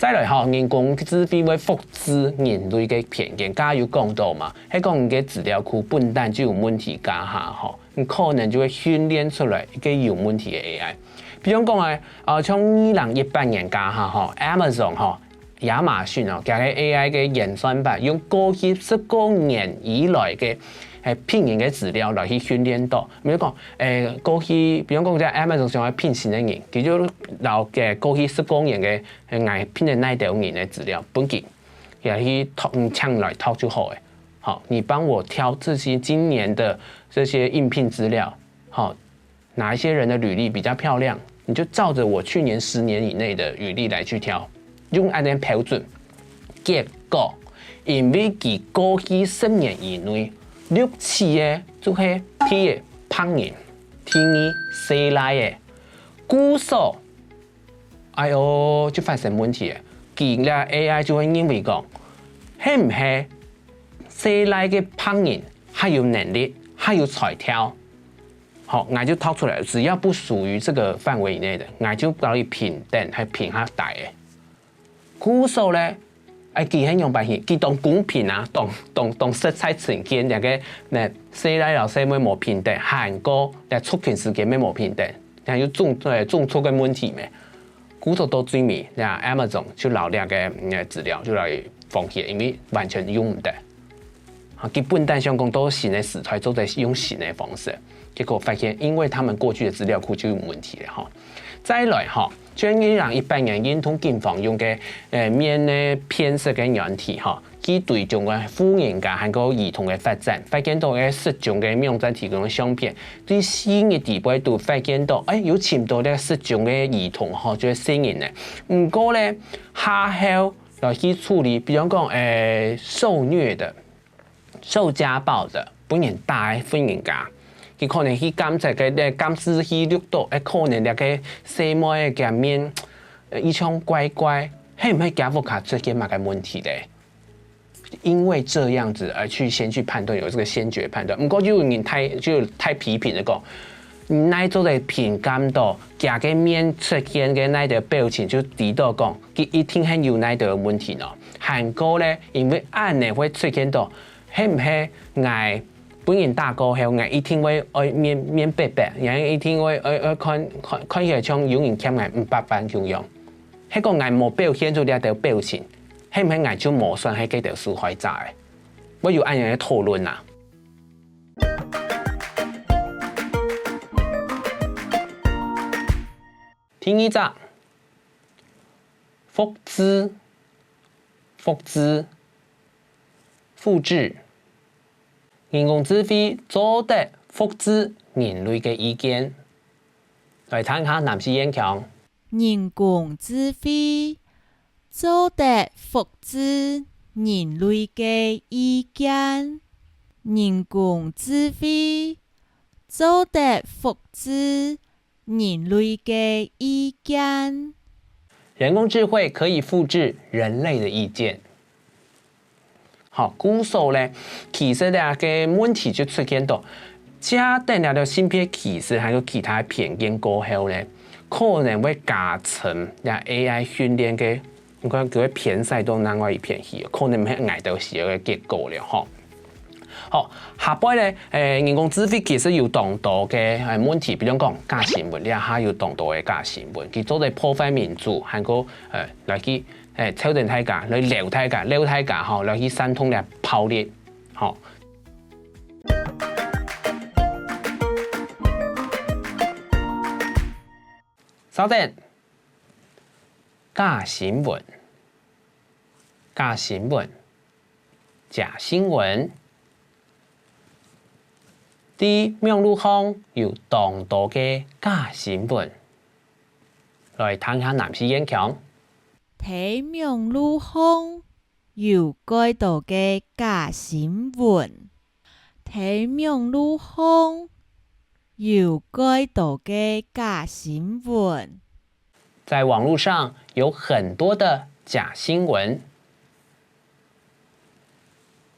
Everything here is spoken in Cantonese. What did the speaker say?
再来吼，人工智慧会复制人类嘅偏见，刚刚有讲到嘛，喺讲你嘅资料库笨蛋就有问题加下吼，你可能就会训练出来一个有问题嘅 AI。比如讲像2018年加下吼 ，Amazon 吼。亚马逊哦，加个 AI 嘅演算法，用过去19年以来嘅骗人嘅资料来去训练到。比如讲，过去，比如讲，即 Amazon 上去骗新嘅人，佢就留嘅过去19年嘅骗嘅那條人嘅資料，本期也去搶來套就好誒。好，你幫我挑這些今年的這些應聘資料，好，哪一些人的履歷比較漂亮，你就照着我去年10年以內的履歷來去挑。用按呢標準，結果因為佢過去10年以內6次嘅就係第一胖人，第二細賴嘅，估數，哎呦就發生問題嘅，佢啦 AI 就會認為講，係唔係細賴嘅胖人還有能力，還有才調，好，我就套出來，只要不屬於這個範圍以內的，我就可以評等，係評下大嘅。估數咧，佢係用白戲，佢當公平啊，當色彩呈現兩個呢，細來老細妹冇平等，韓國嘅出勤時間咩冇平等，然後有種出嘅問題咩？估數都最尾，然後 Amazon 就攞兩個資料就嚟放棄，因為完全用唔得。佢笨蛋相關都新嘅時代都在用新嘅方式，結果發現因為他們過去嘅資料庫就有問題啦，再來像2018年印度警方用嘅面呢騙色嘅軟體佢對象嘅婦人家和個兒童嘅發展，發現到嘅實種嘅網站提供嘅相片，對新嘅地步都發現到，有潛到咧實種嘅兒童就係成人咧，唔過咧下後來去處理，比如講受虐的、受家暴的，本人大婦人家。佢可能去監察嘅監視器錄到，可能咧個細妹嘅面一種怪怪，係唔係家父卡出現乜嘅問題咧？因為這樣子而先去判斷，有這個先決判斷。唔過就有人太批評嚟講，那做嘅評鑑到家嘅面出現嘅那條表情就知道講，佢一定係有那條問題咯。韓國咧，因為按呢會出現到，係唔係嗌？本人大個後，我一定會面白白，然後一定會看起來像有人欠我500萬咁樣。迄個我冇表現出呢條表情，係唔係我就冇算係幾條受害者嘅？我要按樣嘅討論啊。第二則，複製。人工智慧做得複製人類嘅意見，來睇下南市演講。人工智慧做得複製人類嘅意見，人工智慧做得複製人類嘅意見。人工智慧可以複製人類嘅意見。好，估數咧，其實咧嘅問題就出現到，加等了的芯片其實還有其他偏見過後咧，可能會加成呀 AI 訓練嘅，我講佢偏細到另外一片去，可能係捱到時嘅結果了吼。好，下擺咧，人工智慧其實有當多嘅問題，比如講假新聞，咧還有當多嘅假新聞，佢做嚟破壞民主，還個來去。挑戰大家，來撩大家，來去煽動嚟暴力，好。稍等，假新聞，假新聞。啲網絡上有當多嘅假新聞，來睇下南市演講。睇網絡上有幾多嘅假新聞，睇網絡上有幾多嘅假新聞。在網絡上有很多的假新聞。